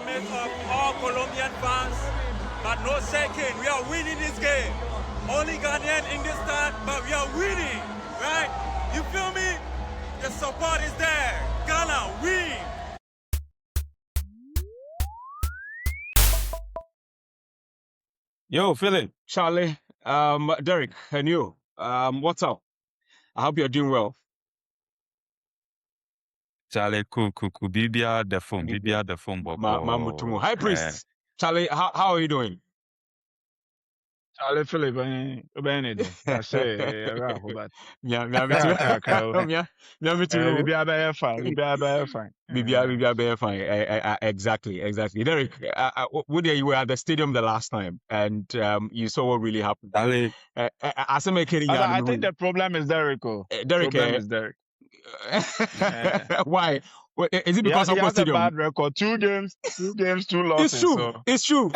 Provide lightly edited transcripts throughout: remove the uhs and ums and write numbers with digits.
amidst of all Colombian fans, but no shaking. We are winning this game. Only Ghanaian in this stand, but we are winning, right? You feel me? The support is there. Ghana, win! Yo, Philip. Charlie, Derek, and you. What's up? I hope you're doing well. Charlie, cool. Bibia the phone, Mamutumu. Hi, Priest. Charlie, how are you doing? Charlie Philip, Benny, I say, but Bibia fine. Exactly. Derek, you were at the stadium the last time, and you saw what really happened. Charlie, I think the problem is Derek. Derek, problem is Derek. Why? Is it because of he has stadium? A bad record. 2 games, 2 losses. It's true.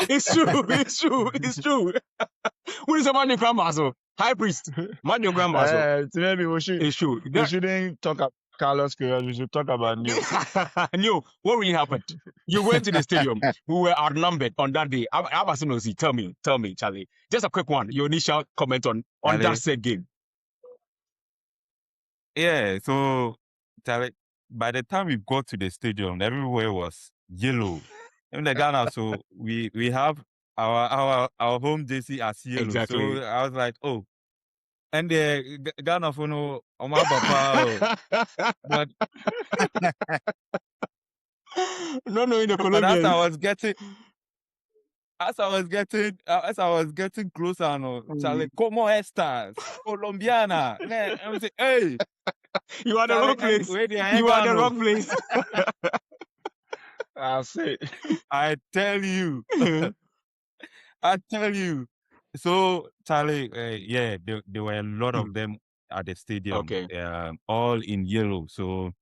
Who is the man in Grandmaster? High Priest. Man in Grandmaster. Maybe we shouldn't talk about Carlos Queiroz. We should talk about Neil. Neil, what really happened? You went to the stadium. We were outnumbered on that day. Tell me, Charlie. Just a quick one. Your initial comment on that said game. Yeah, so Charlie, by the time we got to the stadium, everywhere was yellow. In the Ghana, so we have our home jersey as yellow. Exactly. So I was like, oh, and the Ghana for no papa, but no, in the Colombian. But as I was getting closer, Charlie, como estas, Colombiana. I was like, hey, you are the wrong place. You are the wrong place. I'll say. I tell you. So, Charlie, there were a lot of them at the stadium. Okay. All in yellow. So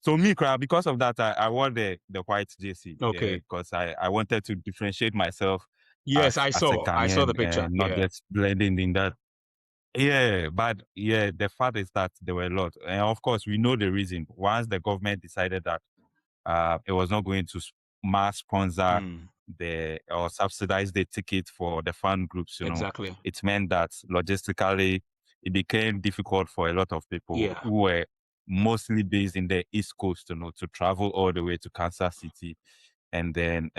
me, because of that, I wore the white jersey. Okay. Because I wanted to differentiate myself. Yes, I saw the picture. Not just blending in that. Yeah, but the fact is that there were a lot. And of course, we know the reason. Once the government decided that it was not going to mass sponsor or subsidize the ticket for the fan groups, exactly. It meant that logistically it became difficult for a lot of people who were mostly based in the East Coast, to travel all the way to Kansas City and then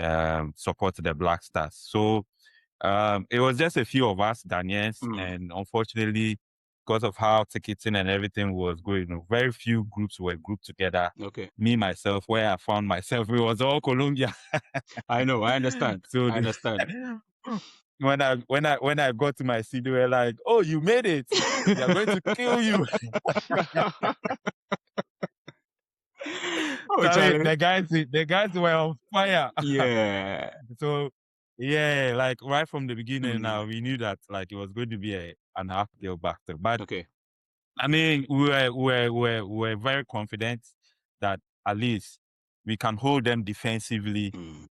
support the Black Stars. So it was just a few of us, Ghanaians, and unfortunately, because of how ticketing and everything was going, very few groups were grouped together. Okay. Me, myself, where I found myself, it was all Colombia. I know, I understand. So I understand. When I got to my seat, they were like, "Oh, you made it! They're going to kill you." The guys were on fire. Yeah. So yeah, like right from the beginning, now we knew that like it was going to be an uphill battle. But okay, I mean, we were very confident that at least we can hold them defensively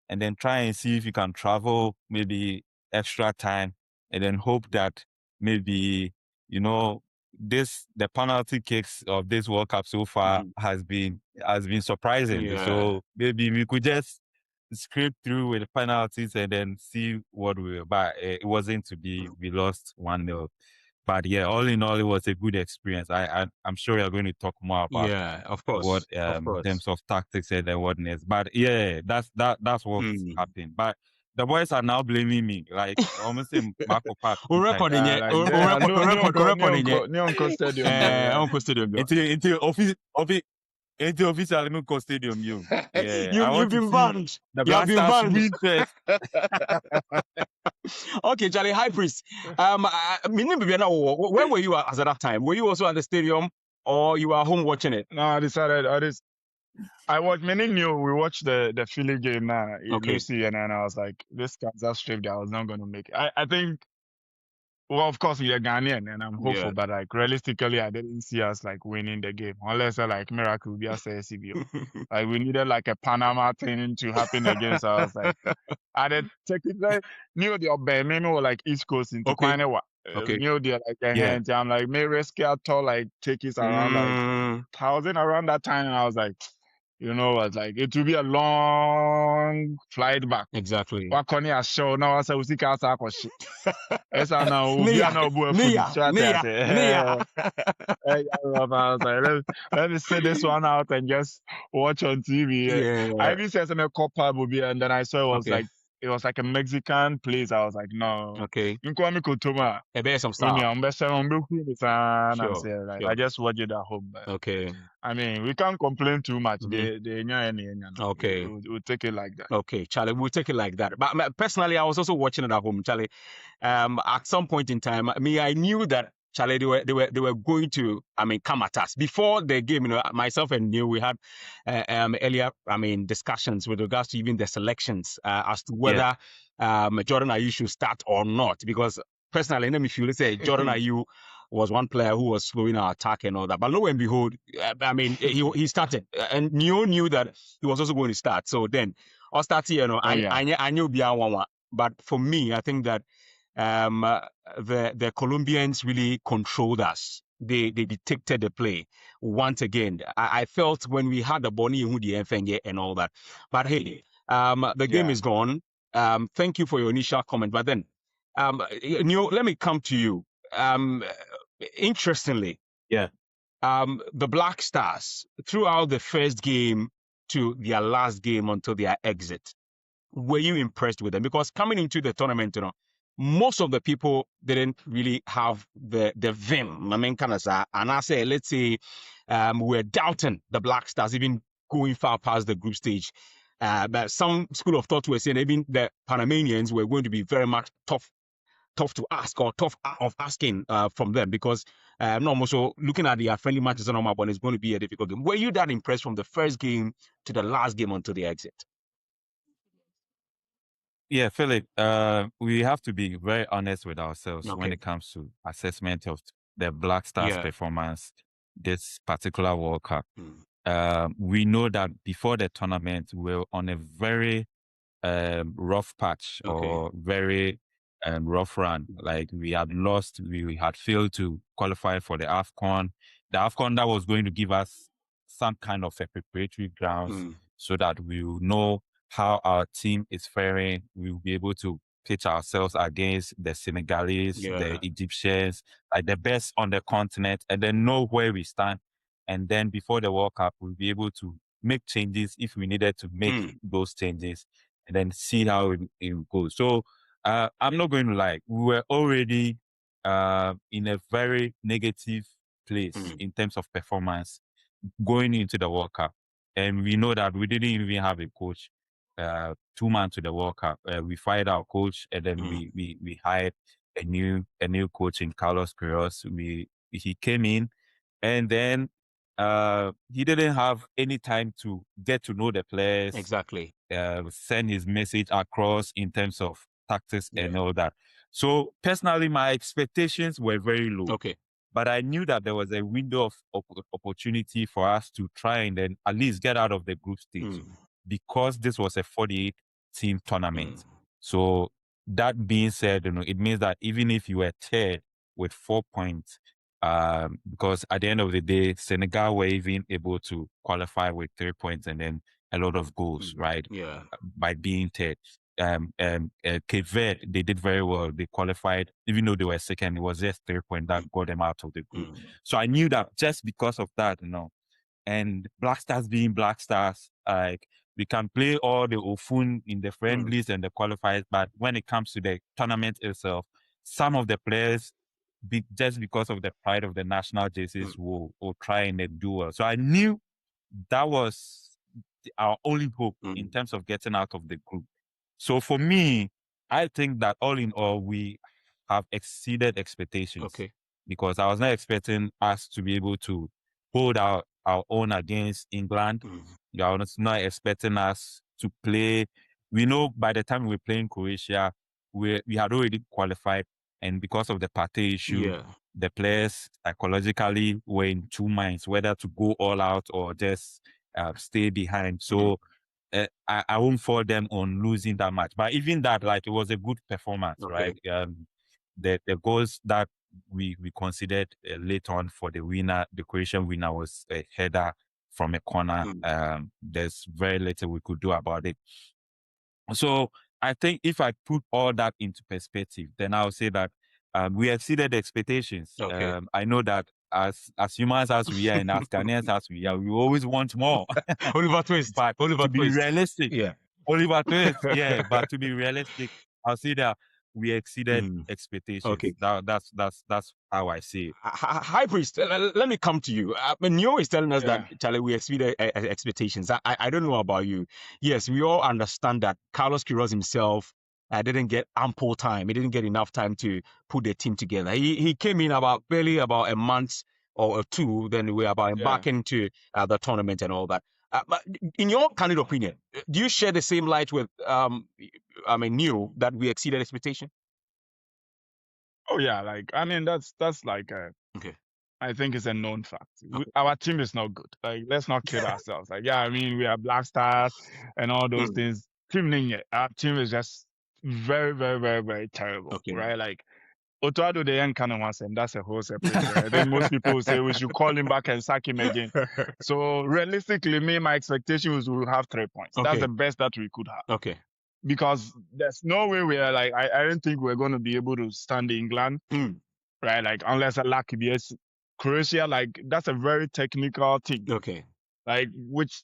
and then try and see if we can travel maybe extra time and then hope that maybe, the penalty kicks of this World Cup so far has been surprising. Yeah. So maybe we could just scrape through with the penalties and then see what we were. But it wasn't to be. We lost 1-0. But yeah, all in all, it was a good experience. I'm sure you're going to talk more about of course. What in terms of tactics and whatness. But yeah, that's what happened. But the boys are now blaming me, like almost in Marco Park. We're recording it. We're recording it. Uncle Stadium. Into official Limco Stadium, you. You've been banned. You've been banned. Okay, Charlie, High Priest. Where were you at that time? Were you also at the stadium or you were home watching it? No, I watched many new. We watched the Philly game now. Lucy, and then I was like, this Kansas trip, I was not going to make it. I think, well, of course, we are Ghanaian and I'm hopeful, but like realistically, I didn't see us like winning the game unless like miracle be a CBO. Like we needed like a Panama thing to happen against us. Like I did take it like knew the maybe or like East Coast into Queiroz. Knew the like a hand. I'm like may risk at all like take it around like 1,000 around that time, and I was like, was like, it will be a long flight back. Exactly. What can you show now? I say, we see casa shit. Yes, I know. We are now boy food. Let me sit this one out and just watch on TV. Yeah. I even said some copper movie, and then I saw it was like a Mexican place. I was like, no. Okay. You call me Kotoma. Some stuff. I just watch it at home. Okay. I mean, we can't complain too much. Mm-hmm. Okay. We'll take it like that. Okay, Charlie, we'll take it like that. But personally, I was also watching it at home, Charlie. At some point in time, I knew that Charlie, they were going to, come at us before the game. Myself and Neil, we had earlier, discussions with regards to even the selections as to whether Jordan Ayew should start or not. Because personally, let me feel say Jordan Ayew was one player who was slowing our attack and all that. But lo and behold, he started, and Neil knew that he was also going to start. So then, I started, I knew Biawawa. But for me, I think that the Colombians really controlled us. They dictated the play once again. I felt when we had the Bonnie and all that. But hey, the game is gone. Thank you for your initial comment. But then, Neil, let me come to you. Interestingly, the Black Stars, throughout the first game to their last game until their exit, were you impressed with them? Because coming into the tournament, most of the people didn't really have the vim. And I say, let's say, we're doubting the Black Stars, even going far past the group stage. But some school of thought were saying even the Panamanians were going to be very much tough to ask, or tough of asking from them, because also looking at their friendly matches on Omabon is going to be a difficult game. Were you that impressed from the first game to the last game until the exit? Yeah, Philip, we have to be very honest with ourselves when it comes to assessment of the Black Stars' performance this particular World Cup. We know that before the tournament, we were on a very rough patch or very rough run. Like we had lost, we had failed to qualify for the Afcon. The Afcon that was going to give us some kind of a preparatory grounds so that we will know how our team is faring. We will be able to pitch ourselves against the Senegalese, the Egyptians, like the best on the continent, and then know where we stand. And then before the World Cup, we'll be able to make changes if we needed to make those changes, and then see how it goes. So I'm not going to lie, we were already in a very negative place in terms of performance going into the World Cup. And we know that we didn't even have a coach 2 months to the World Cup. We fired our coach, and then we hired a new coach in Carlos Queiroz. He came in, and then he didn't have any time to get to know the players. Exactly. Send his message across in terms of tactics and all that. So personally, my expectations were very low. Okay. But I knew that there was a window of opportunity for us to try and then at least get out of the group stage, because this was a 48-team tournament. So that being said, it means that even if you were third with 4 points, because at the end of the day, Senegal were even able to qualify with 3 points and then a lot of goals, right? Yeah. By being third. Cape Verde, they did very well. They qualified, even though they were second. It was just 3 points that got them out of the group. So I knew that just because of that, and Black Stars being Black Stars, like we can play all the Ofun in the friendlies and the qualifiers, but when it comes to the tournament itself, some of the players, just because of the pride of the national jerseys, will try and do well. So I knew that was our only hope in terms of getting out of the group. So for me, I think that all in all, we have exceeded expectations. Okay. Because I was not expecting us to be able to hold our own against England. I was not expecting us to play. We know by the time we were playing Croatia, we had already qualified. And because of the Partey issue, the players psychologically were in two minds, whether to go all out or just stay behind. So I won't fault them on losing that match. But even that, like, it was a good performance, right? The goals that we considered late on for the winner, the Croatian winner, was a header from a corner. There's very little we could do about it. So I think if I put all that into perspective, then I would say that we exceeded expectations. Okay. I know that as humans as we are and as Ghanaians as we are, we always want more. Oliver Twist. But to be realistic, Oliver Twist, yeah. But to be realistic, I'll say that we exceeded expectations. Okay. That's how I see it. High Priest, let me come to you. Neo is telling us that, Charlie, we exceeded expectations. I don't know about you. Yes, we all understand that Carlos Queiroz himself didn't get ample time. He didn't get enough time to put the team together. He came in barely about a month or two. Then we were embarking to the tournament and all that. But in your candid opinion, do you share the same light with Neo that we exceeded expectation? Oh yeah, like I mean that's like okay. I think it's a known fact. Our team is not good. Like let's not kid ourselves. Like yeah, I mean we are Black Stars and all those things. Our team is just very, very, very, very terrible. Right? Like Otuado the young kind of wants him. That's a whole separate story. I think most people will say we should call him back and sack him again. So realistically, my expectation was we'll have 3 points. That's the best that we could have. Okay. Because there's no way we are like I don't think we're going to be able to stand England, right? Like unless a lucky BS Croatia, like that's a very technical thing. Okay. Like which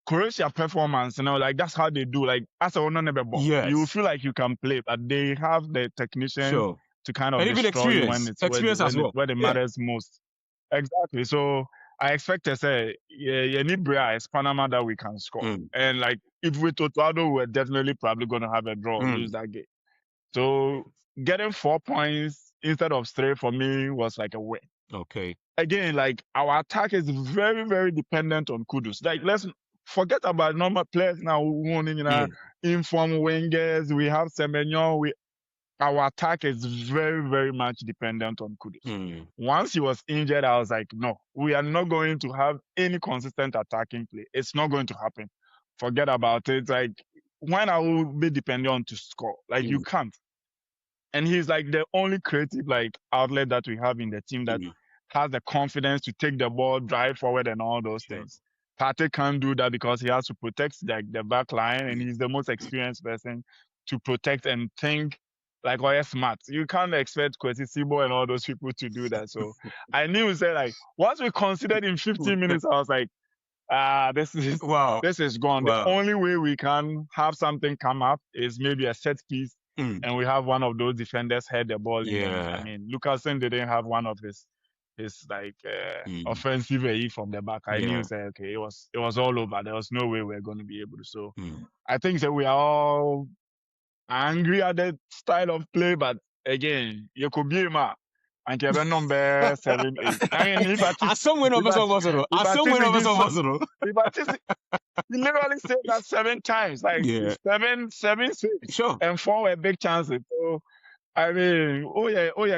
Croatia performance, like that's how they do. Like as a never ball, you feel like you can play, but they have the technicians to kind of destroy you when it's when it matters most. Exactly. So I expect to say, you need Bria as Panama that we can score. And like, if we Totuado, we're definitely probably going to have a draw, lose that game. So getting 4 points instead of 3 for me was like a win. Okay. Again, like our attack is very, very dependent on Kudus. Like, let's forget about normal players now who inform wingers. We have Semenyo. Our attack is very, very much dependent on Kudus. Once he was injured, I was like, no, we are not going to have any consistent attacking play. It's not going to happen. Forget about it. Like, when I will be dependent on to score? Like, you can't. And he's like the only creative like outlet that we have in the team that has the confidence to take the ball, drive forward, and all those things. Partey can't do that because he has to protect like the back line, and he's the most experienced person to protect and think. Like, smart. You can't expect Kwesi Sibo and all those people to do that. So I knew, like, once we considered in 15 minutes, I was like, this is gone. The only way we can have something come up is maybe a set piece, and we have one of those defenders head the ball. I mean, Lucasen didn't have one of his like offensive AE from the back. I knew, okay, it was all over. There was no way we were going to be able to. So I think that we are all angry at the style of play, but again, you could be and you have a number 7, 8. I mean, he literally said that 7 times, like 7, 6, and 4 were big chances. So, I mean,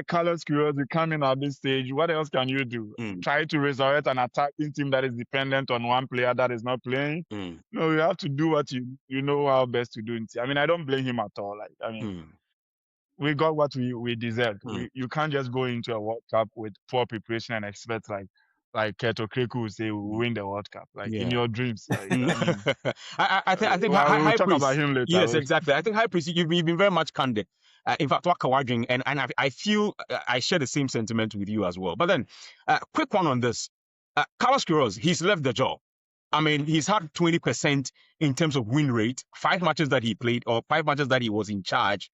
Carlos Queiroz, you come in at this stage. What else can you do? Try to resurrect an attacking team that is dependent on one player that is not playing? No, you have to do what you know how best to do. I mean, I don't blame him at all. Like, I mean, we got what we deserved. You can't just go into a World Cup with poor preparation and expect like Keto Kreku would say, we'll win the World Cup. Like in your dreams. Like, I mean, I think we'll High talk Priest, about him later. Yes, exactly. I think High Priest, you've been very much candid. In fact, and I feel I share the same sentiment with you as well. But then, quick one on this. Carlos Queiroz, he's left the job. I mean, he's had 20% in terms of win rate, 5 matches that he played or 5 matches that he was in charge,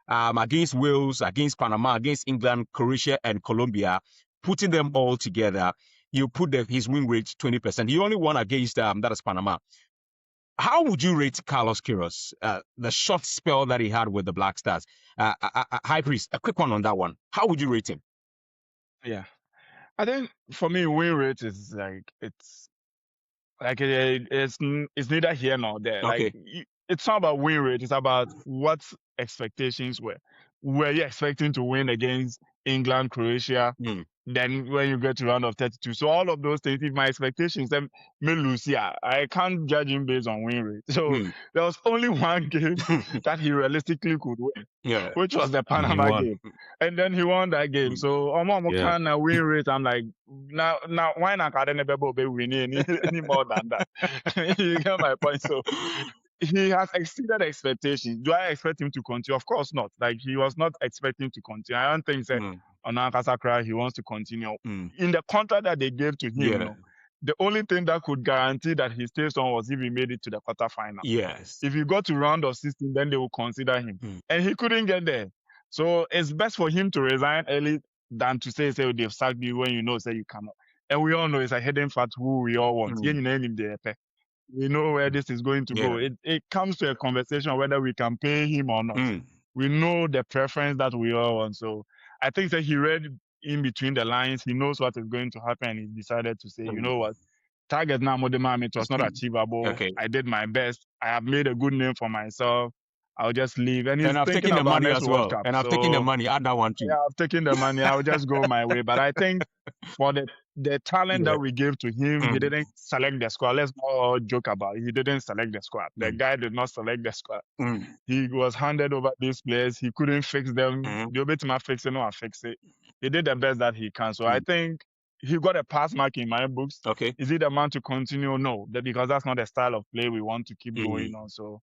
against Wales, against Panama, against England, Croatia, and Colombia. Putting them all together, you put his win rate 20%. He only won against that is Panama. How would you rate Carlos Queiroz, the short spell that he had with the Black Stars? High Priest, a quick one on that one. How would you rate him? Yeah, I think for me, win rate is like it's neither here nor there. Okay. Like it's not about win rate; it's about what expectations were. Were you expecting to win against England, Croatia? then when you get to round of 32. So all of those things, if my expectations, then me lose, yeah, I can't judge him based on win rate. So there was only one game that he realistically could win, which was the Panama game. And then he won that game. So kind of win rate, I'm like, now why not be winning any more than that? You get my point. So he has exceeded expectations. Do I expect him to continue? Of course not. Like, he was not expecting to continue. I don't think that on Ankasakra he wants to continue. In the contract that they gave to him, you know, the only thing that could guarantee that he stays on was if he made it to the quarterfinal. Yes. If he got to round of 16, then they will consider him. And he couldn't get there. So it's best for him to resign early than to say they've sacked you when you know say you cannot. And we all know it's a hidden fact who we all want. We know where this is going to go. It comes to a conversation whether we can pay him or not. We know the preference that we all want. So I think that he read in between the lines. He knows what is going to happen. He decided to say, you know what, target now, it was not achievable. Okay. I did my best. I have made a good name for myself. I'll just leave. And I've taken the money as well. And I've taken the money. Add that one too. Yeah, I've taken the money. I'll just go my way. But I think for the talent that we gave to him, he didn't select the squad. Let's not all joke about it. He didn't select the squad. The guy did not select the squad. He was handed over these players. He couldn't fix them. The Obetima fix it, no, I fix it. He did the best that he can. So I think he got a pass mark in my books. Okay. Is he the man to continue? No, because that's not the style of play we want to keep going on. So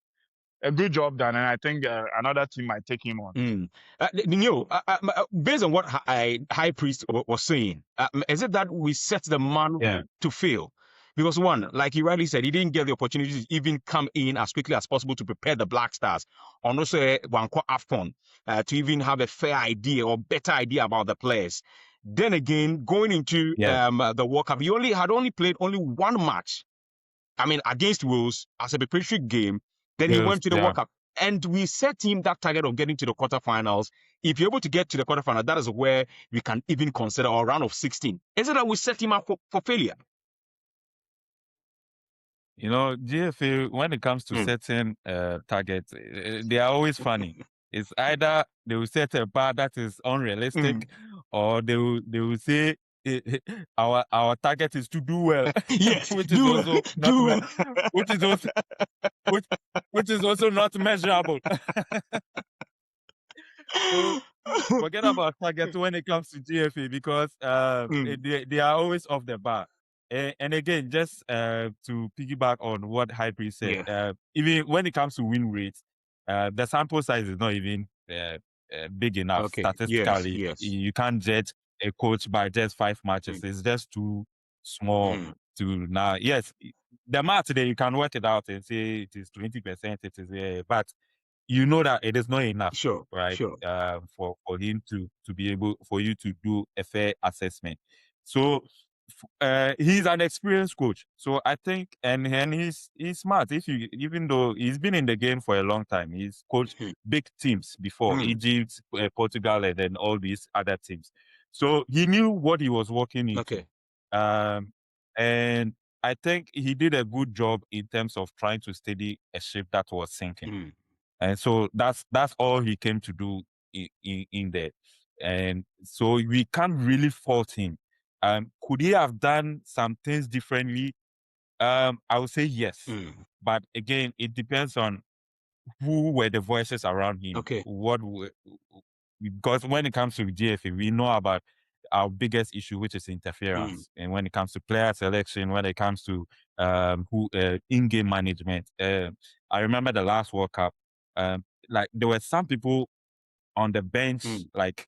a good job done, and I think another team might take him on. Based on what High Priest was saying, is it that we set the man to fail? Because one, like he rightly said, he didn't get the opportunity to even come in as quickly as possible to prepare the Black Stars, or also Afcon, to even have a fair idea or better idea about the players. Then again, going into the World Cup, he had only played one match. I mean, against Wales as a preparatory game. Then he went to the World Cup. And we set him that target of getting to the quarterfinals. If you're able to get to the quarterfinal, that is where we can even consider our round of 16. Is it that we set him up for failure? You know, GFA, when it comes to setting targets, they are always funny. It's either they will set a bar that is unrealistic, or they will say our target is to do well. Yes, which is also not measurable. So forget about targets when it comes to GFA, because they are always off the bar. And again, just to piggyback on what High Priest said, even when it comes to win rates, the sample size is not even big enough statistically. You can't judge a coach by just 5 matches. It's just too small to now. Yes, the math today, you can work it out and say it is 20%, it is but you know that it is not enough, right? For him to be able, for you to do a fair assessment. So he's an experienced coach. So I think, and he's smart. Even though he's been in the game for a long time, he's coached big teams before, Egypt, Portugal, and then all these other teams. So he knew what he was working into. And I think he did a good job in terms of trying to steady a ship that was sinking. And so that's all he came to do in there. And so we can't really fault him. Could he have done some things differently? I would say yes. But again, it depends on who were the voices around him. Because when it comes to GFA, we know about our biggest issue, which is interference. And when it comes to player selection, when it comes to in-game management, I remember the last World Cup, like there were some people on the bench, like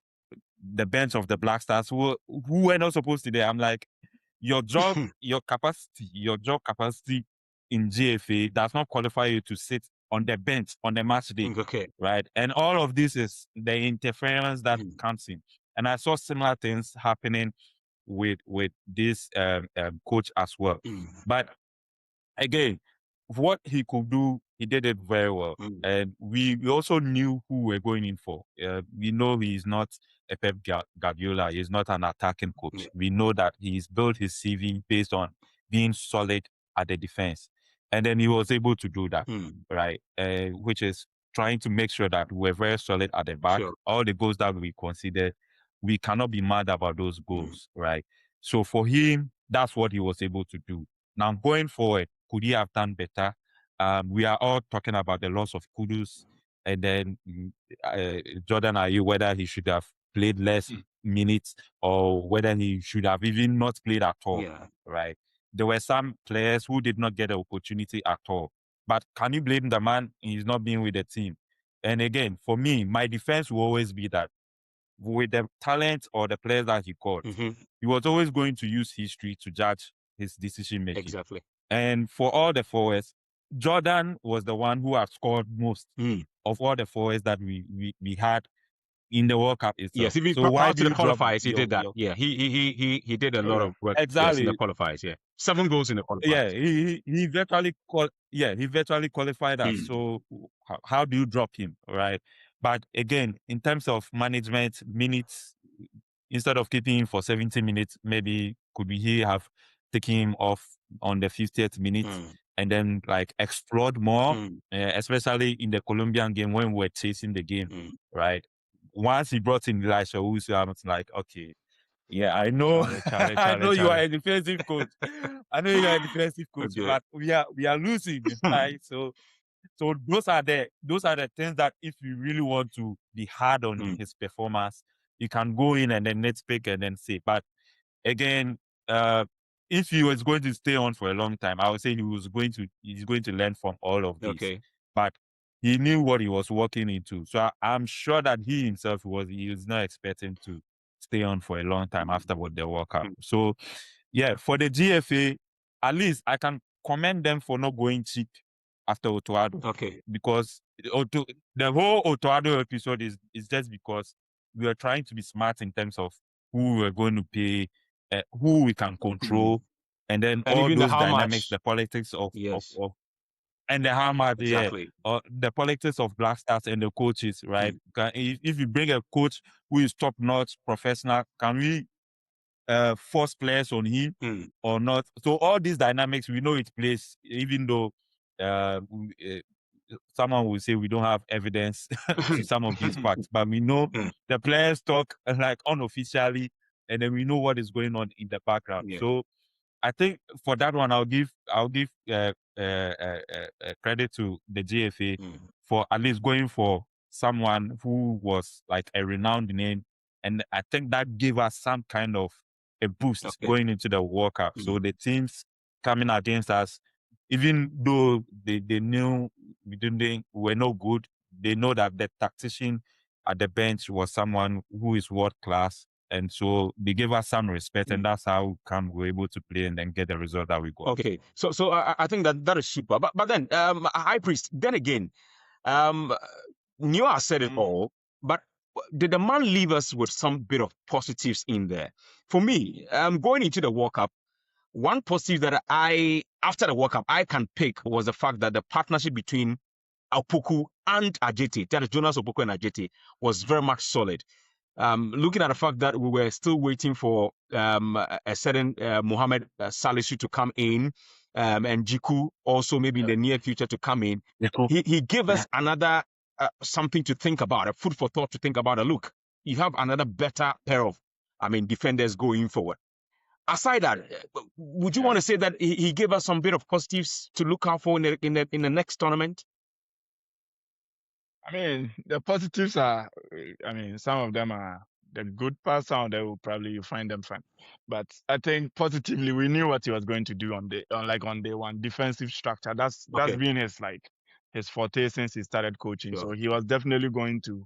the bench of the Black Stars, who were not supposed to be there. I'm like, your job, your job capacity in GFA does not qualify you to sit on the bench on the match day, right? And all of this is the interference that comes in. And I saw similar things happening with this coach as well. But again, what he could do, he did it very well. And we also knew who we're going in for. We know he's not a Pep Guardiola. He's not an attacking coach. We know that he's built his CV based on being solid at the defense. And then he was able to do that, right? Which is trying to make sure that we're very solid at the back. All the goals that we considered we cannot be mad about those goals, right? So for him, that's what he was able to do. Now going forward, could he have done better? We are all talking about the loss of Kudus, and then Jordan Ayew, whether he should have played less minutes or whether he should have even not played at all, right? There were some players who did not get an opportunity at all. But can you blame the man? He's not being with the team. And again, for me, my defense will always be that with the talent or the players that he got, he was always going to use history to judge his decision making. Exactly. And for all the forwards, Jordan was the one who had scored most of all the forwards that we had in the World Cup itself. Yes, even so prior to the qualifiers, he did that. Yeah, he did a lot of work. Exactly. Yes, in the qualifiers. Yeah, 7 goals in the qualifiers. Yeah, he virtually qualified us. So how do you drop him, right? But again, in terms of management minutes, instead of keeping him for 70 minutes, maybe could we have taken him off on the 50th minute and then like explode more, especially in the Colombian game when we were chasing the game, right? Once he brought in Elisha Owusu, I was like, okay, yeah, I know. I know you are a defensive coach. I know you are a defensive coach, but we are losing, right? So those are the things that if you really want to be hard on his performance, you can go in and then nitpick and then say. But again, if he was going to stay on for a long time, I would say he's going to learn from all of this. Okay. But he knew what he was walking into. So I'm sure that he himself was not expecting to stay on for a long time after what the World Cup. So yeah, for the GFA, at least I can commend them for not going cheap after Otoado. Okay. Because the whole Otoado episode is just because we are trying to be smart in terms of who we're going to pay, who we can control, and then all those dynamics, the politics of and the how much, the politics of Black Stars and the coaches, right? If you bring a coach who is top-notch, professional, can we force players on him or not? So all these dynamics, we know it plays, even though someone will say we don't have evidence to some of these facts, but we know the players talk like unofficially, and then we know what is going on in the background. So I think for that one, I'll give credit to the GFA for at least going for someone who was like a renowned name, and I think that gave us some kind of a boost going into the World Cup. So the teams coming against us, even though they knew we were no good, they know that the tactician at the bench was someone who is world class. And so they gave us some respect, and that's how we were able to play and then get the result that we got. Okay, so I think that is super. But then, High Priest, then again, Nua said it all, but did the man leave us with some bit of positives in there? For me, going into the World Cup, one positive that after the World Cup, I can pick was the fact that the partnership between Opoku and Ajeti, that is Jonas Opoku and Ajeti, was very much solid. Looking at the fact that we were still waiting for a certain Mohamed Salisu to come in, and Jiku also maybe in the near future to come in, he gave us another something to think about, a food for thought to think about. Look, you have another better pair of, defenders going forward. Aside that, would you want to say that he gave us some bit of positives to look out for in the next tournament? The positives are, some of them are the good parts. Some of them will probably find them fun. But I think positively, we knew what he was going to do on day one, defensive structure. That's been his forte since he started coaching. Sure. So he was definitely going to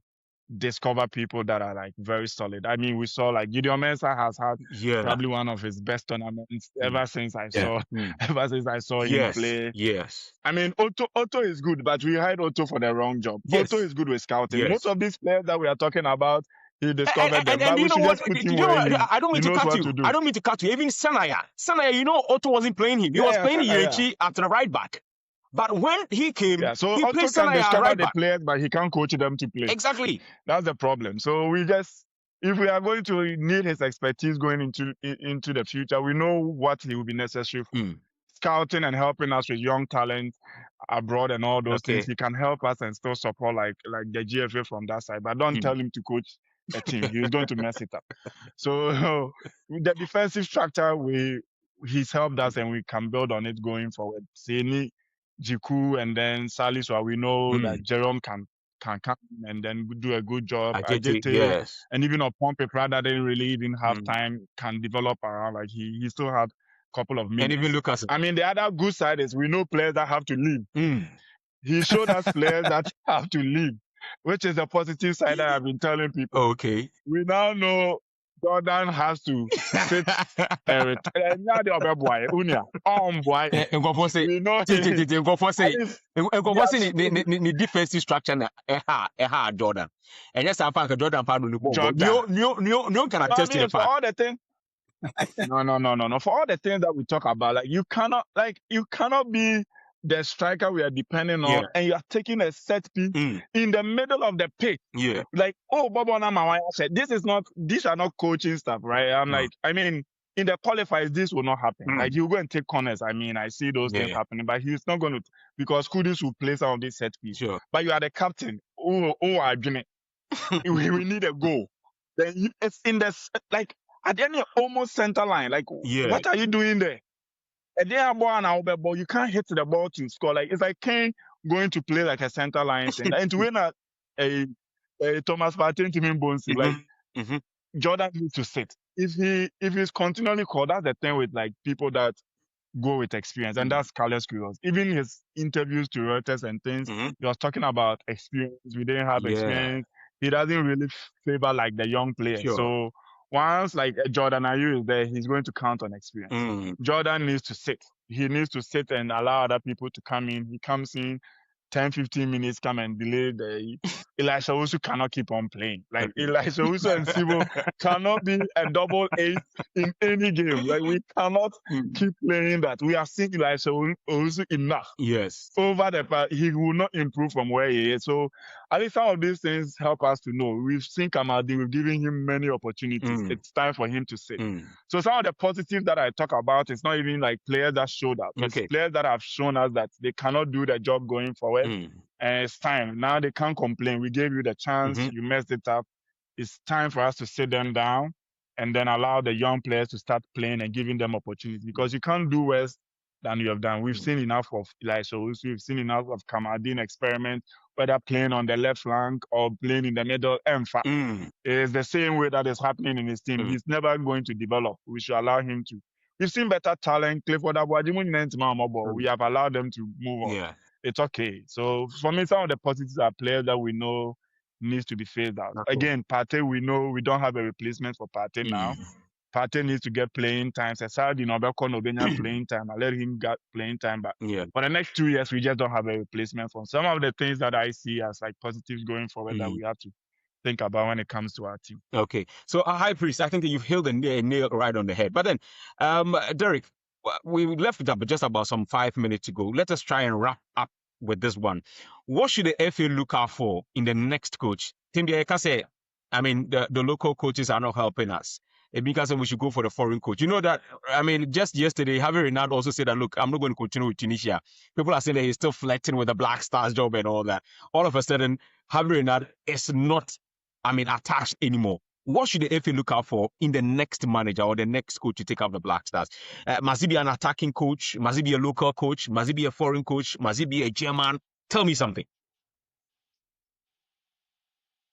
discover people that are very solid. We saw Gideon Mensah has had probably one of his best tournaments ever since I saw him play. Yes. Otto is good, but we hired Otto for the wrong job. Yes. Otto is good with scouting. Yes. Most of these players that we are talking about, he discovered them. But we should just put him where I don't mean to cut you. I don't mean to cut you. Even Sanaya, Otto wasn't playing him. He was playing Yechi at the right back. But when he came, so he Otto played can discover right the players, but he can't coach them to play. Exactly. That's the problem. So if we are going to need his expertise going into the future, we know what he will be necessary for. Scouting and helping us with young talent abroad and all those things. He can help us and still support like the GFA from that side. But don't tell him to coach a team. He's going to mess it up. So with the defensive structure, he's helped us and we can build on it going forward. Seni, Jiku, and then Saliswa, we know that Jerome can come and then do a good job. Ajete, yes. And even upon Pepra that didn't really didn't have time, can develop around. Like he still had a couple of minutes. And even Lucas. I mean, the other good side is we know players that have to leave. He showed us players that have to leave, which is the positive side that I've been telling people. Okay. We now know Jordan has to sit and the defensive structure Jordan. And yes, I found Jordan no can attest to for all the things. No. For all the things that we talk about, like you cannot be the striker we are depending on, and you are taking a set piece in the middle of the pitch. Yeah. Like, Bobo Namawaya said, these are not coaching stuff, right? I'm like, I mean, in the qualifiers, this will not happen. Like, you go and take corners. I mean, I see those things happening, but he's not going to, because Kudus will play some of this set piece. Sure. But you are the captain. I've been it. we need a goal. Then it's in the, like, at the end, almost center line. Like, what are you doing there? And then ball, you can't hit the ball to score. Like, it's like Kane going to play like a center line thing. And to win a Thomas Partey to him bones, like Jordan needs to sit. If he's continually called, that's the thing with like people that go with experience, and that's Carlos Queiroz. Even his interviews to Reuters and things, he was talking about experience. We didn't have experience. He doesn't really favor like the young players. Sure. So once like Jordan Ayew is there, he's going to count on experience. Jordan needs to sit. He needs to sit and allow other people to come in. He comes in 10-15 minutes, come and delay the Elisha Owusu cannot keep on playing. Like Elisha Owusu and Sibo cannot be a double eight in any game. Like we cannot keep playing that. We have seen Elisha Owusu enough. Yes. Over the past, he will not improve from where he is. So at least some of these things help us to know. We've seen Kamadi, we've given him many opportunities. It's time for him to sit. So some of the positives that I talk about, it's not even like players that showed up. It's players that have shown us that they cannot do the job going forward. And it's time. Now they can't complain. We gave you the chance. You messed it up. It's time for us to sit them down and then allow the young players to start playing and giving them opportunities, because you can't do worse than you have done. We've seen enough of Elisha Owusu. We've seen enough of Kamadin experiment, whether playing on the left flank or playing in the middle. It's the same way that is happening in his team. He's never going to develop. We should allow him to. We've seen better talent. Clifford Abuajimu, we have allowed them to move on. Yeah. It's okay. So for me, some of the positives are players that we know needs to be phased out. Again, Partey, we know we don't have a replacement for Partey now. Partey needs to get playing time. Saudi Nobel playing time. I let him get playing time. But for the next 2 years, we just don't have a replacement for him. Some of the things that I see as like positives going forward that we have to think about when it comes to our team. Okay. So, High Priest, I think that you've hit the nail right on the head. But then, Derek, we left it up just about some 5 minutes to go. Let us try and wrap up with this one. What should the FA look out for in the next coach? Timbi, I can say, I mean, the local coaches are not helping us. Because we should go for the foreign coach. You know that, I mean, just yesterday, Javi Renard also said that, look, I'm not going to continue with Tunisia. People are saying that he's still flirting with the Black Stars job and all that. All of a sudden, Javi Renard is not, attached anymore. What should the FA look out for in the next manager or the next coach to take up the Black Stars? Must he be an attacking coach? Must he be a local coach? Must he be a foreign coach? Must he be a German? Tell me something.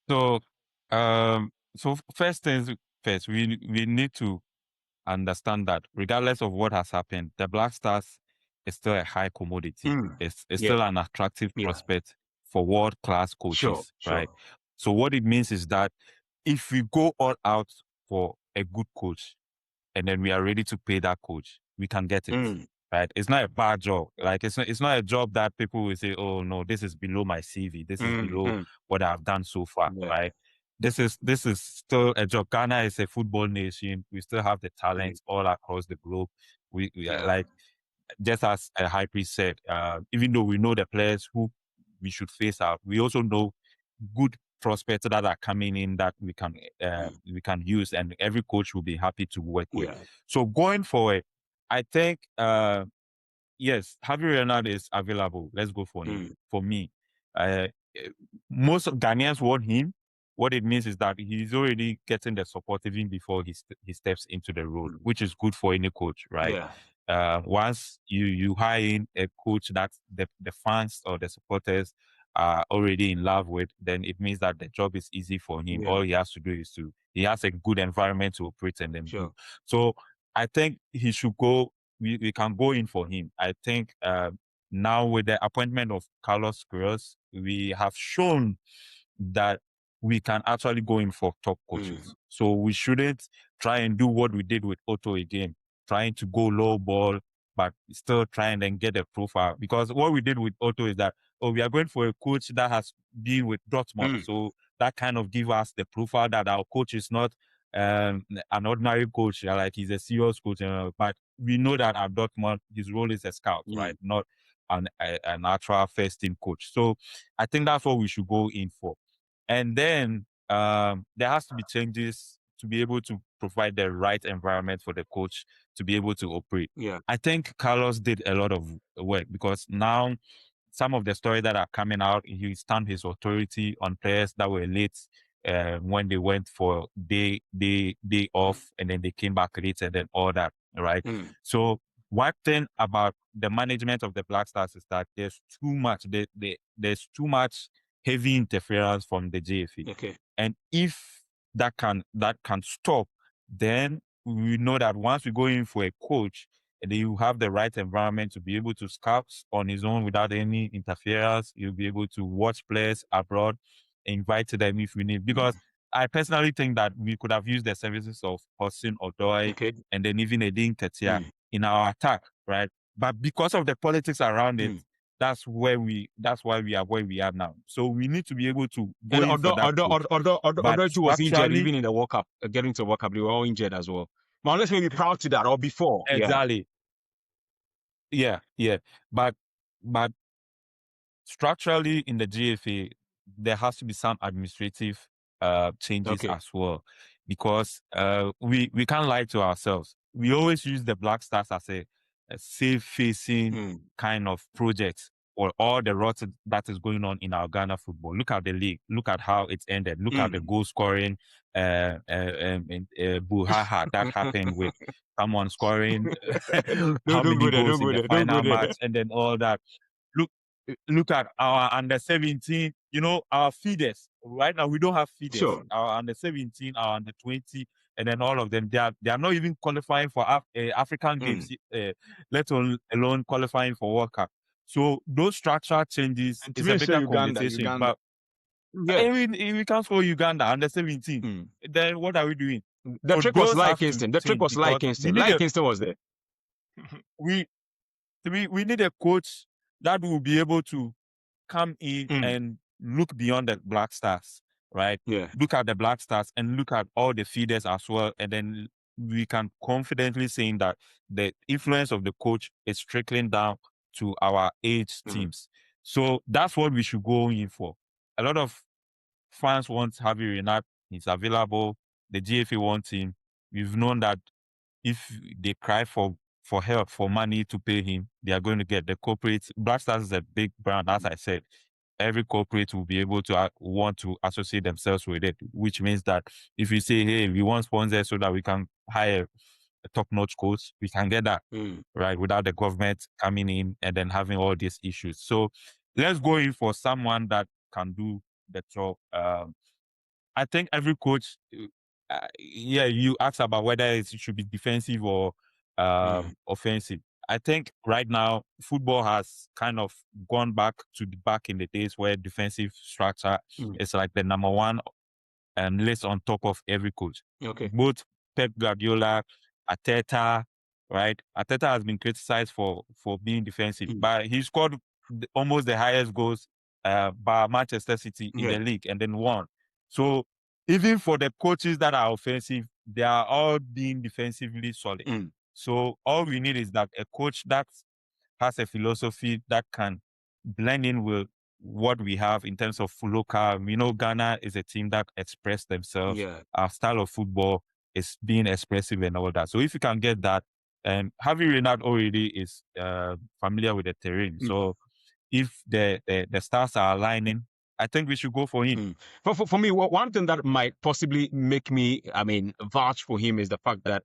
So first things first, we need to understand that regardless of what has happened, the Black Stars is still a high commodity. It's still an attractive prospect for world-class coaches, right? So what it means is that if we go all out for a good coach and then we are ready to pay that coach, we can get it, right? It's not a bad job. Like it's not a job that people will say, oh no, this is below my CV. This is below what I've done so far, right? This is still a job. Ghana is a football nation. We still have the talents all across the globe. We like, just as a High Priest said, even though we know the players who we should face out, we also know good prospects that are coming in that we can use, and every coach will be happy to work with. So going forward, I think yes, Javi Renard is available. Let's go for him. For me, most Ghanaians want him. what it means is that he's already getting the support even before he steps into the role, which is good for any coach, right? Once you hire in a coach that the fans or the supporters are already in love with, then it means that the job is easy for him. All he has to do is he has a good environment to operate and then do. So I think he should go. We can go in for him. I think now with the appointment of Carlos Queiroz, we have shown that we can actually go in for top coaches. So we shouldn't try and do what we did with Otto again, trying to go low ball, but still trying and get a profile. Because what we did with Otto is that, we are going for a coach that has been with Dortmund. So that kind of give us the profile that our coach is not an ordinary coach, like he's a serious coach. But we know that at Dortmund, his role is a scout, right? Not an actual first team coach. So I think that's what we should go in for. And then there has to be changes to be able to provide the right environment for the coach to be able to operate. I think Carlos did a lot of work, because now some of the stories that are coming out, he stamped his authority on players that were late when they went for day off, and then they came back late, and then all that, right? So one thing about the management of the Black Stars is that there's too much heavy interference from the JFA. And if that can stop, then we know that once we go in for a coach, and then you have the right environment to be able to scout on his own without any interference, you'll be able to watch players abroad, invite them if we need. Because I personally think that we could have used the services of Hossein Odoi and then even Edin Ketia in our attack, right? But because of the politics around it, that's why we are where we are now. So we need to be able to go in for that. Odoi was injured even in the World Cup, getting to the World Cup, they were all injured as well. But let's maybe proud to that, or before. Exactly. Yeah. But structurally in the GFA, there has to be some administrative changes as well, because we can't lie to ourselves. We always use the Black Stars as a safe-facing kind of project for all the rot that is going on in our Ghana football. Look at the league. Look at how it's ended. Look at the goal scoring buhaha that happened with someone scoring how many goals in the final match, and then all that. Look at our under 17, our feeders. Right now we don't have feeders. Our under 17, our under 20, and then all of them, they are not even qualifying for African games, let alone qualifying for World Cup. So those structural changes is a bigger conversation. Uganda. But we can't score Uganda under 17. Then what are we doing? The trick was like Kingston. The trick was like Kingston. Like Kingston was there. We need a coach that will be able to come in and look beyond the Black Stars, right? Look at the Black Stars and look at all the feeders as well. And then we can confidently say that the influence of the coach is trickling down to our age teams. So that's what we should go in for. A lot of fans want Javi Renat. He's available. The GFA wants him. We've known that if they cry for help, for money to pay him, they are going to get. The corporate. Black Stars is a big brand, as I said. Every corporate will be able to want to associate themselves with it, which means that if we say, hey, we want sponsors so that we can hire a top-notch coach, we can get that, right, without the government coming in and then having all these issues. So let's go in for someone that can do the job. I think every coach, you asked about whether it should be defensive or offensive. I think right now football has kind of gone back in the days where defensive structure is like the number one list on top of every coach. Both Pep Guardiola, Arteta, right? Arteta has been criticized for being defensive, but he scored almost the highest goals by Manchester City in the league and then won. So even for the coaches that are offensive, they are all being defensively solid. So all we need is that a coach that has a philosophy that can blend in with what we have in terms of local. We know Ghana is a team that express themselves. Our style of football is being expressive and all that. So if you can get that, and Javi Renat already is familiar with the terrain. So if the stars are aligning, I think we should go for him. For me, one thing that might possibly make me, vouch for him is the fact that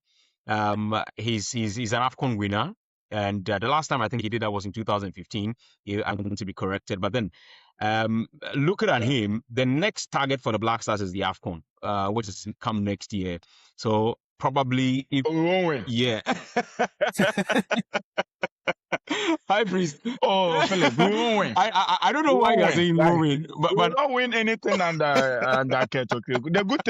he's an Afcon winner. And the last time I think he did that was in 2015. I'm going to be corrected. But then looking at him, the next target for the Black Stars is the Afcon, which is come next year. So probably... we won't win. Yeah. High Priest. Oh, Philip, we won't win. I don't know why you're saying we won't win. We will not win anything under Queiroz. The good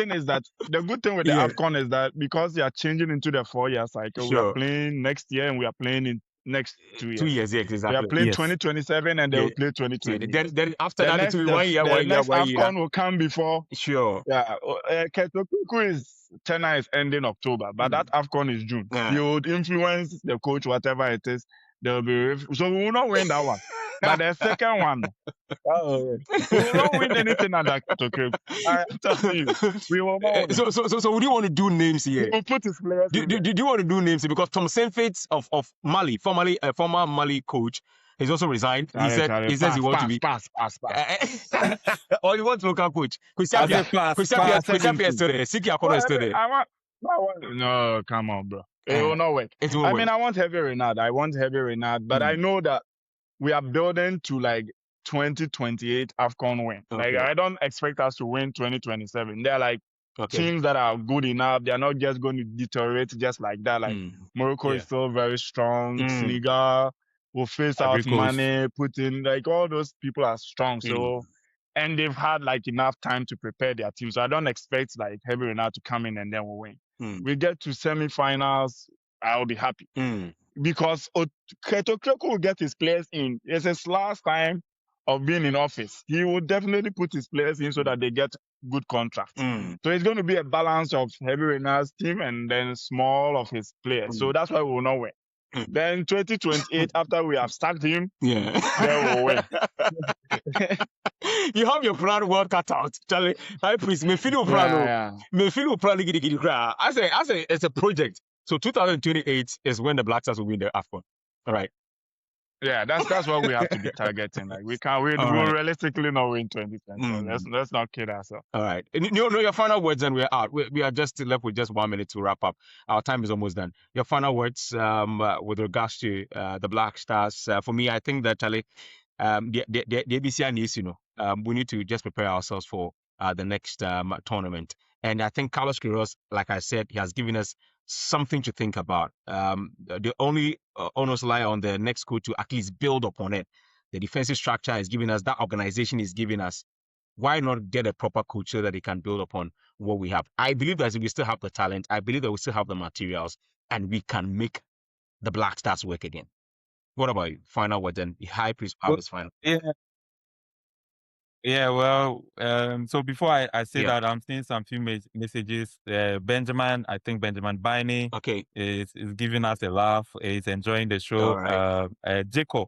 thing with the Afcon is that because they are changing into the 4-year cycle, we are playing next year and we are playing in next 2 years. 2 years, yeah, exactly. We are playing 2027 and they will play 2020. Then after that, it will be 1 year, 1 year, next 1 year. Afcon will come before. Sure. Yeah, Queiroz tenure is ending October, but that Afcon is June. He would influence the coach, whatever it is. So we will not win that one. But the second one, we will not win anything under Queiroz. I'm telling you, we will not win. So would you want to do names here? We will put his players. Do you want to do names here? Because Tom Saintfiet of Mali, former Mali coach, he's also resigned. He says he wants to be pass. or he wants local coach. Christian Pierre yesterday. Siki Akono yesterday. No, come on, bro. It will not work. I mean, I want Heavy Renard, but I know that we are building to like 2028 Afcon win. Like, I don't expect us to win 2027. They're like teams that are good enough. They're not just going to deteriorate just like that. Like Morocco is still very strong. Senegal will face out Mane, Putin. Like all those people are strong. So, and they've had like enough time to prepare their team. So I don't expect like Heavy Renard to come in and then we'll win. We get to semi-finals, I'll be happy. Because Queiroz will get his players in. It's his last time of being in office. He will definitely put his players in so that they get good contracts. So it's going to be a balance of Heavy Renard's team and then small of his players. So that's why we will not win. Then 2028, after we have sacked him, then we'll win. You have your plan well cut out, Charlie. High Priest, me feel plan. Me feel plan. I say, it's a project. So 2028 is when the Black Stars will win the Afcon. All right. Yeah, that's what we have to be targeting. Like we will realistically not win 2020. Let's not kid ourselves. All right. Your final words, and we're out. We are just left with just 1 minute to wrap up. Our time is almost done. Your final words with regards to the Black Stars. For me, I think that Charlie, the ABCI needs, we need to just prepare ourselves for the next tournament. And I think Carlos Queiroz, like I said, he has given us something to think about. The only onus lie on the next coach to at least build upon it. The defensive structure is giving us, that organization is giving us. Why not get a proper coach so that they can build upon what we have? I believe that we still have the talent. I believe that we still have the materials, and we can make the Black Stars work again. What about you? Final word then. The High Priest Powers final. Yeah, well, so before I say that, I'm seeing some few messages. Benjamin Baini is giving us a laugh. He's enjoying the show. Right. Jacob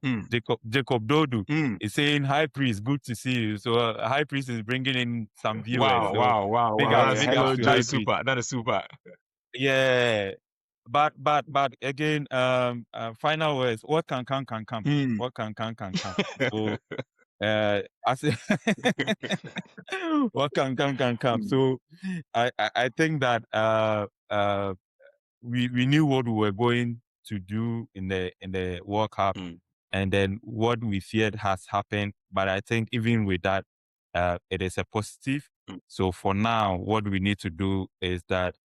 Dodu is saying, "High Priest, good to see you." So High Priest is bringing in some viewers. Wow. That is super. Yeah. But again, final words. What can come. What can come. So, I say, what can come. So I think that we knew what we were going to do in the World Cup, and then what we feared has happened. But I think even with that, it is a positive. So for now, what we need to do is that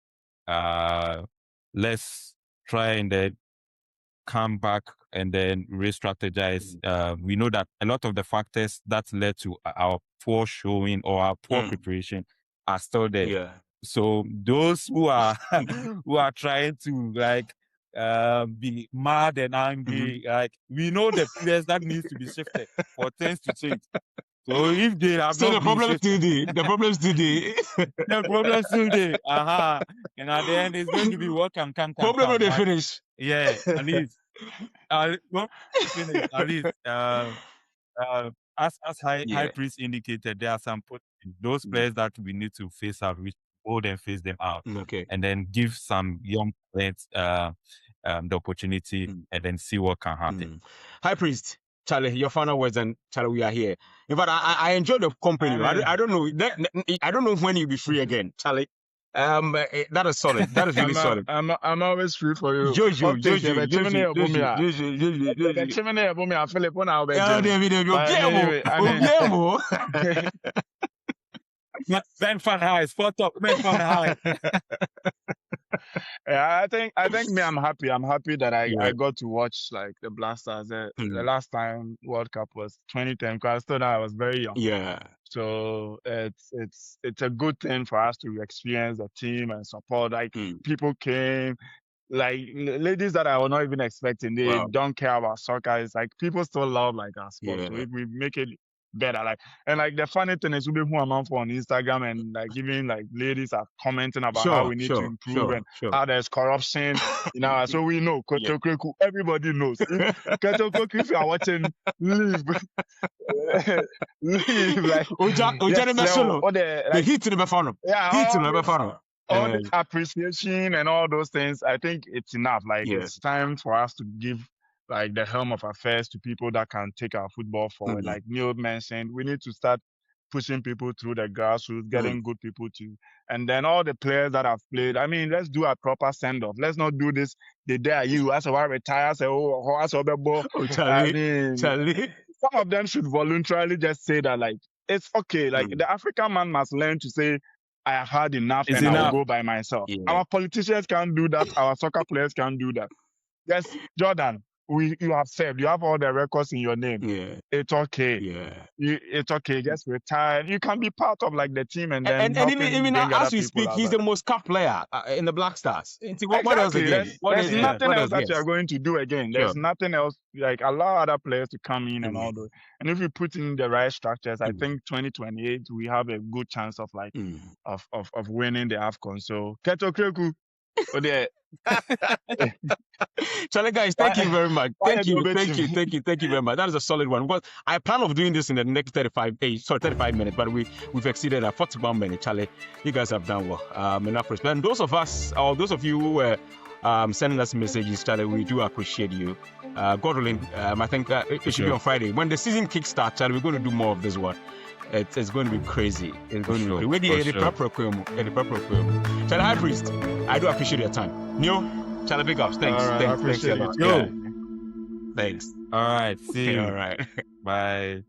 let's try and then come back and then re-strategize. We know that a lot of the factors that led to our poor showing or our poor preparation are still there. Yeah. So those who are who are trying to like be mad and angry, like we know the players that needs to be shifted for things to change. So if they have the problem still there. The problem still there. The problem still there. And at the end, it's going to be what can come. Problem when they finish. Yeah, at least. At least. As High Priest indicated, there are some those players that we need to face out. We hold and face them out. And then give some young players the opportunity and then see what can happen. High Priest, Charlie, your final words, and Charlie, we are here. In fact, I enjoy the company. I don't know. I don't know when you'll be free again, Charlie. That is solid. That is really solid. I'm always free for you. Jojo. Men fan high, spot up, men fan high. Yeah, I think me, I'm happy. I'm happy that I got to watch like the Blasters. The last time World Cup was 2010. Because I still know I was very young. Yeah. So it's a good thing for us to experience the team and support. Like people came, like ladies that I was not even expecting. They don't care about soccer. It's like people still love like our sport. Yeah. So we make it better. Like the funny thing is, we who I'm on on Instagram and like even like ladies are commenting about how we need to improve and how there's corruption. So we know Kotokreku. Everybody knows. Kotokreku, if you are watching, leave. Leave. Like the heat in the phone. Yeah, heat in the phone. All the appreciation and all those things. I think it's enough. Like it's time for us to give like the helm of affairs to people that can take our football forward. Like Neil mentioned, we need to start pushing people through the grassroots, getting good people too. And then all the players that have played, I mean, let's do a proper send-off. Let's not do this the day you as a retire, say, Charlie. Some of them should voluntarily just say that, like, it's okay. Like, the African man must learn to say, I have had enough and I will go by myself. Yeah. Our politicians can't do that. Our soccer players can't do that. Yes, Jordan. You have served. You have all the records in your name. Yeah, it's okay. Yeah, it's okay. Just retire. You can be part of like the team and then. And even as we speak, he's the most capped player in the Black Stars. What else again? There's nothing else that you are going to do again. There's nothing else. Like allow other players to come in and all those. And if you put in the right structures, I think 2028 we have a good chance of like of winning the Afcon. So Keto Kreku. Charlie, guys, thank you very much. Thank you very much. That is a solid one. Because I plan of doing this in the next 35 minutes, but we've exceeded at 41 minutes. Charlie, you guys have done well. Enough respect. And those of you who were sending us messages, Charlie, we do appreciate you. God willing, I think it should be on Friday. When the season kickstarts, Charlie, we're going to do more of this one. It's going to be crazy. It's going to be crazy. Charlie High Priest, I do appreciate your time. Neo, Charlie, big ups. Thanks. Thanks a lot. Thanks. All right. See you. All right. Bye.